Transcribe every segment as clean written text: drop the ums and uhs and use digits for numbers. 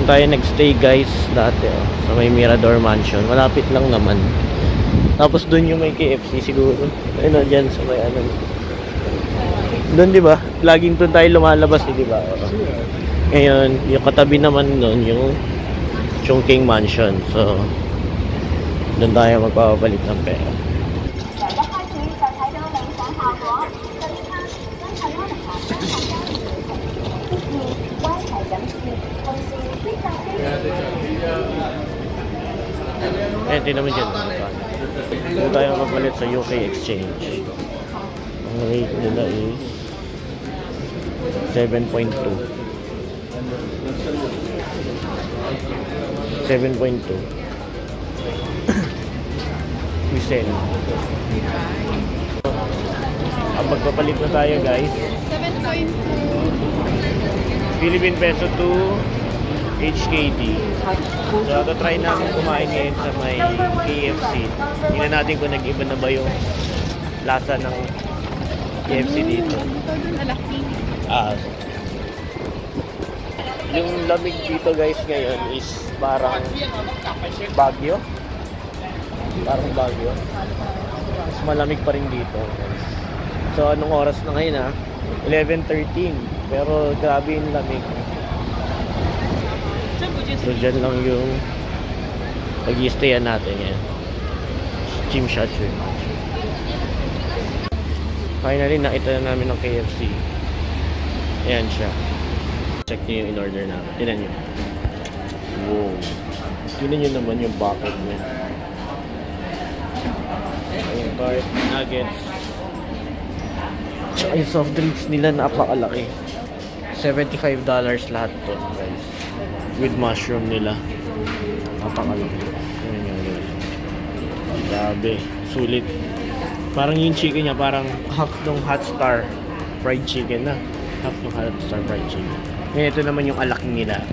tayo nagstay guys dati sa may Mirador Mansion. Malapit lang naman. Tapos doon yung may KFC siguro. Ayun dyan sa may ano. Doon di ba? Laging doon tayo lumalabas di ba? Ngayon, yung katabi naman doon yung Chungking Mansion. So, doon tayo magpapapalit ng pera. Eh, di naman dyan. Doon tayo magpalit sa UK Exchange. Ang rate nila is 7.2. 7.2. We sell. Magpapalit na tayo guys. 7.2 Philippine peso to HKD. So, try namin kumain ngayon sa may KFC. Tingnan natin kung nag-iba na ba yung lasa ng KFC dito. Yung lamig dito guys ngayon is parang Baguio. Parang Baguio. Mas malamig pa rin dito. So, anong oras na ngayon 11:13. Pero grabe yung lamig. So, dyan lang yung pag-i-stayan natin yan. Gymshark. Finally, nakita na namin ng KFC. Ayan siya. Check nyo yung in-order namin. Tignan nyo. Wow. Tignan nyo naman yung bucket niya. Ayun, cart, nuggets. Tsaka yung soft drinks nila napakalaki. $75 lahat to, guys. With mushroom nila. Napakalaki. Ayan yun, guys. Grabe. Sulit. Parang yung chicken niya, parang half ng Hot Star fried chicken na. Half ng Hot Star fried chicken. Ngayon, ito naman yung alaking nila.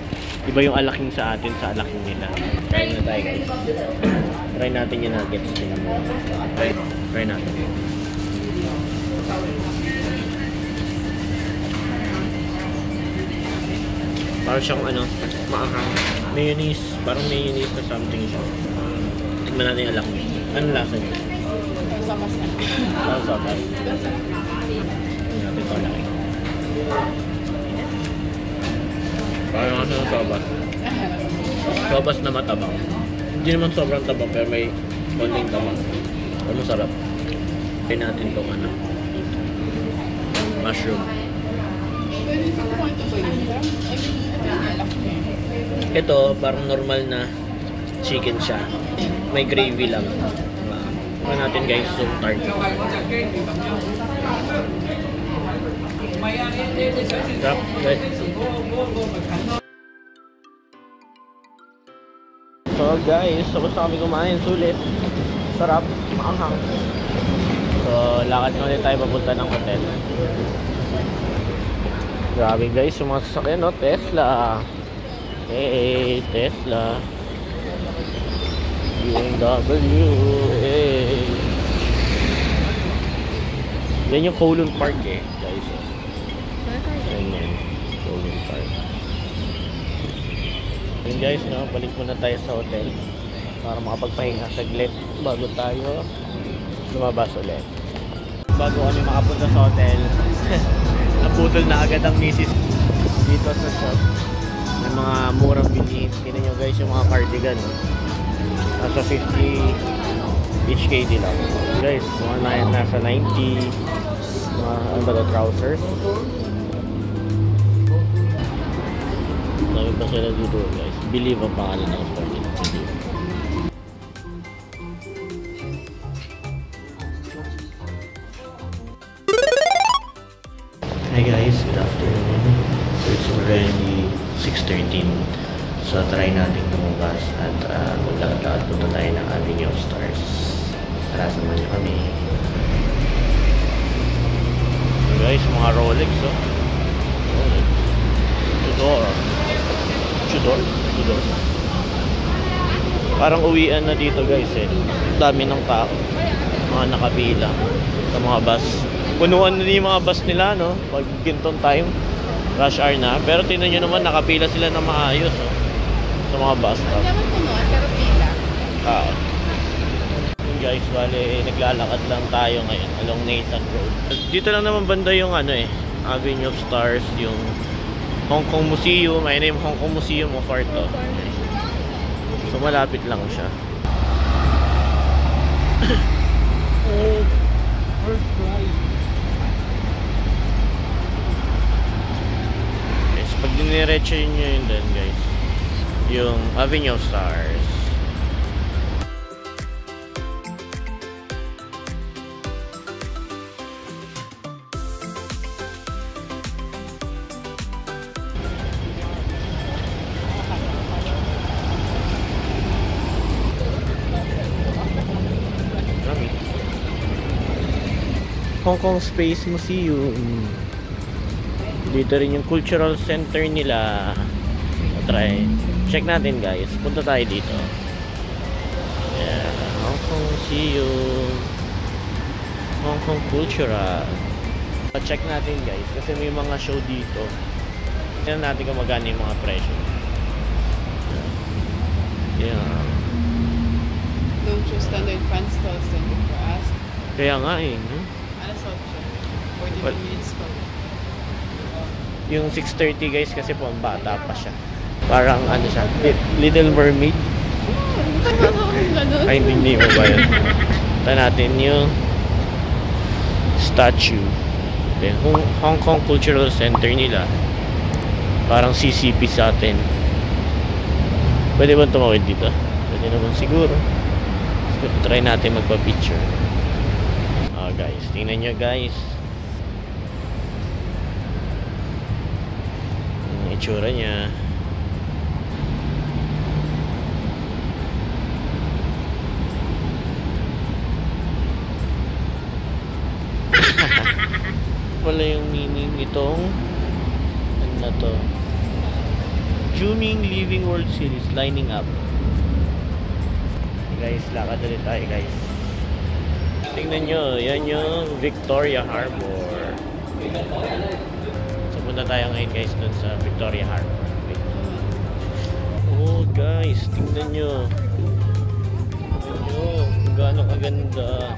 Iba yung alaking sa atin sa alaking nila. Try na tayo, guys. Try natin yung nuggets nila. Try natin. Parang siyang maanghang. Mayonnaise. Parang mayonnaise na something siya. Tignan natin yung alak. Anong lasa niya? Sapas na. Sapas. Tignan natin ito alaki. Parang ano yung sapas. Sapas na matabang. Hindi naman sobrang tabang pero may konting tabang. Ano sarap. Try natin itong mushroom. Ito, parang normal na chicken siya. May gravy lang. Tingnan natin guys, so tart. Sarap, guys. So guys, tapos na kami kumain. Sulit. Sarap. Maanghang. So, lakad na ulit tayo papunta ng hotel. Grabe guys, yung mga sasakyan, no? Tesla. Hey, Tesla. BMW. Hey. Yan yung Kowloon Park guys. Yan. Kowloon Park. Yun guys, no? Balik muna tayo sa hotel para makapagpahinga saglit bago tayo lumabas ulit. Bago kami makapunta sa hotel, naputol na agad ang misis dito sa shop. May mga murang bilihin. Tingnan nyo guys yung mga cardigan. Nasa 50 each KD lang. Guys, mga nasa 90. Mga ano ba, trousers. Dami pa sila dito guys. Believe ang pangalan ng store nila. Hi guys, good afternoon. So it's already 6:13. So try natin lumabas at maglakad-lakad punta tayo ng Avenue of Stars. Tara, samahan niyo kami. So guys, mga Rolex Rolex. Tudor. Parang uwian na dito guys Dami ng tao. Mga nakapila sa mga bus. Punuan na yung mga bus nila, no? Pag gintong time, rush hour na. Pero tingnan nyo naman, nakapila sila na maayos, no? Sa mga bus stop. Hindi naman punuan, pero pila. Ah. Yun guys, bale, naglalakad lang tayo ngayon along Nathan Road. Dito lang naman banda yung ano eh, Avenue of Stars, yung Hong Kong Museum. Ayun yung Hong Kong Museum of Art to. So malapit lang siya. Guys, pag diniretso nyo yun din guys, yung Avenue of Stars. Hong Kong Space Museum. Dito rin yung cultural center nila. Try. Check natin guys. Punta tayo dito. Yeah. Hong Kong Museum. Hong Kong Cultural. Check natin guys. Kasi may mga show dito. Tignan natin kung magkano yung mga presyo. Yeah. Don't you stand in front stalls and look for us? Kaya nga eh. No? Ano sa 40 minutes pa. Yung 6:30 guys kasi po ang bata pa siya. Parang ano siya, Little Mermaid. Ay hindi mo ba yun? Ito natin yung statue. Then, Hong Kong Cultural Center nila. Parang CCP sa atin. Pwede ba tumawid dito? Pwede naman siguro. So, try natin magpa-picture. Guys, tingnan nyo guys. Ang itsura niya. Wala yung meaning nitong ano na to, Zooming Living World Series lining up. Guys, lakad ulit tayo guys. Tingnan nyo, yan yung Victoria Harbor. So punta tayo ngayon guys dun sa Victoria Harbor. Oh guys, tingnan nyo. Tingnan nyo kung gaano kaganda.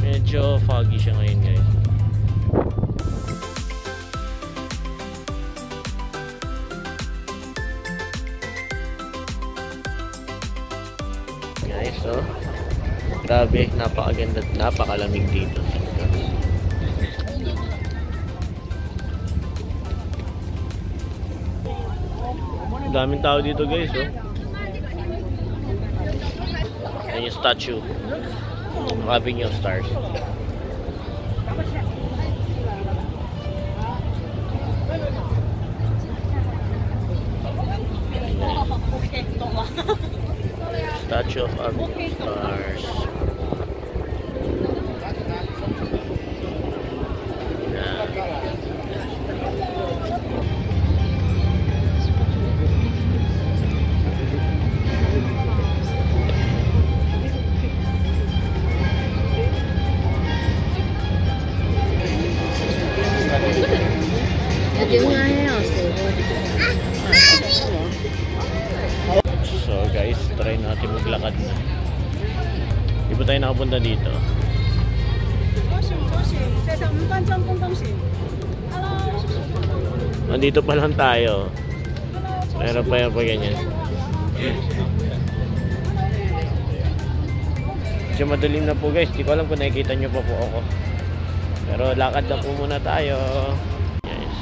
Medyo foggy siya ngayon guys. So, grabe, napakaganda at napakalamig dito. Daming tao dito guys, oh. Ayan yung statue ng Avenue of Stars. Statue of Avenue of Stars. So guys, try natin maglakad na. Di ba tayo nakapunta dito? Nandito pa lang tayo. Meron pa yan pa ganyan. Medyo madaling na po guys. Di ko alam kung nakikita nyo pa po ako. Pero lakad na po muna tayo. Yes.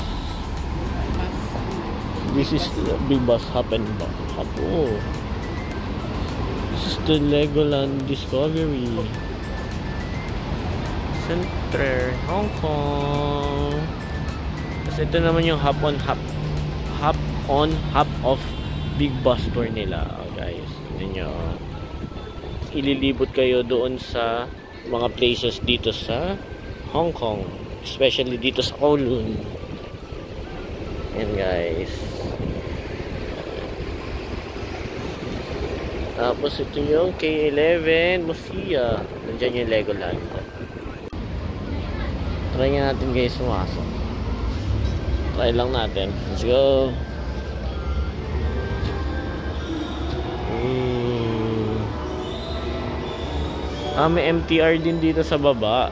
This is the big bus happen. Oh. This is the Legoland Discovery Center, Hong Kong. Kasi ito naman yung hop on, hop off big bus tour nila, guys. Tingnan nyo. Ililibot kayo doon sa mga places dito sa Hong Kong, especially dito sa Kowloon. Yan guys. Tapos ito yung K11 Musia. Nandiyan yung Legoland. Try nga natin guys sumasok. Try lang natin. Let's go. May MTR din dito sa baba.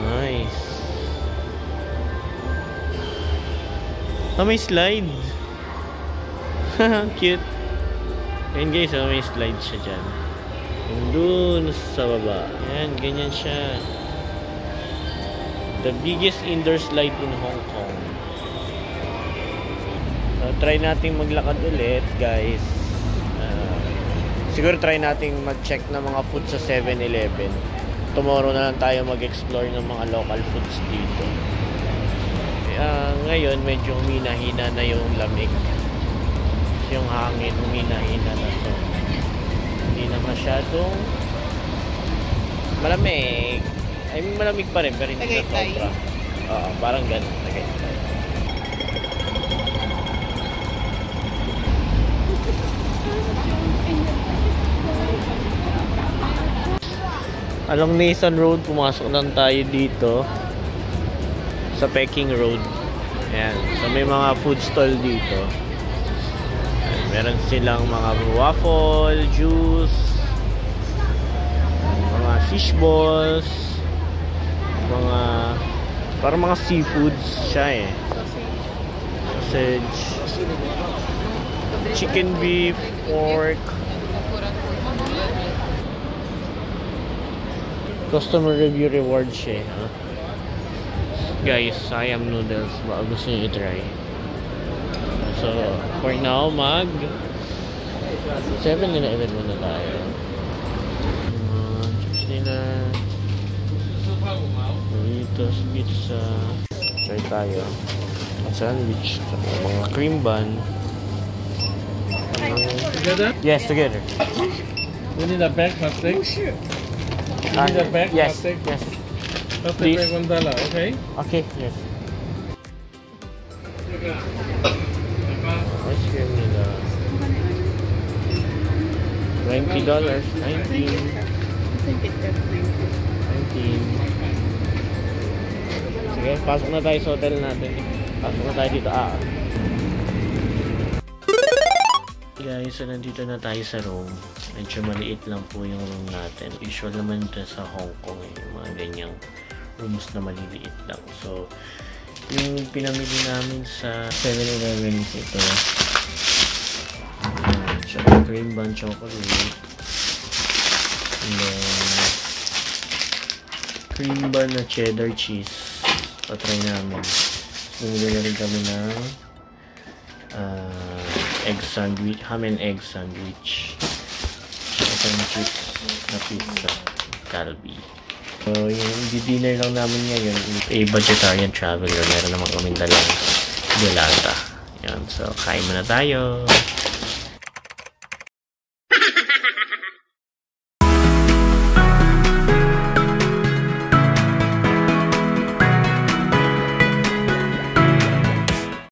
Nice. May slide. Cute. Ayun guys, may slide siya dyan. Yung dun sa baba. Ayan, ganyan siya. The biggest indoor slide in Hong Kong. So, try natin maglakad ulit guys. Siguro try natin mag-check ng mga food sa 7-Eleven. Tomorrow na lang tayo mag-explore ng mga local foods dito. Ngayon medyo humina-hina na yung lamig. Yung hangin humina-hina na, so hindi na masyadong malamig. I mean malamig pa rin pero hindi na sobra. Oo, parang ganun. Tagaytay. Along Nason Road, pumasok lang tayo dito sa Peking Road. Ayan. So may mga food stall dito. Ayan. Meron silang mga waffle, juice, mga fish balls, mga parang mga seafoods siya eh. Sausage, chicken beef, pork. Customer review reward siya, huh? Guys, Siam noodles, baka gusto nyo i-try. So, for now, 7-Eleven muna tayo. Chips nila, burritos, pizza. Try tayo. Sandwich, mga cream bun. Together? Yes, together. We need a bag plastic. You need a bag yes, plastic. yes. Plastic Please. bag $1, okay? Okay, yes. Ice cream nila. $20. 19. I think it got 19. Sige, pasok na tayo sa hotel natin. Pasok na tayo dito. Guys, so nandito na tayo sa room. Medyo maliit lang po yung room natin. Usual naman ito sa Hong Kong eh. Yung mga ganyang rooms na maliliit lang. So, yung pinamili namin sa 7-Eleven is ito. Cream bun chocolate. And then, cream bun na cheddar cheese. Patry namin. Bumili na rin kami ng egg sandwich, ham and egg sandwich. Isang chips na pizza. Calbee. So, yung dinner lang namin ngayon, a vegetarian traveler. Meron naman kami dalang delata. Yan. So, kain muna tayo.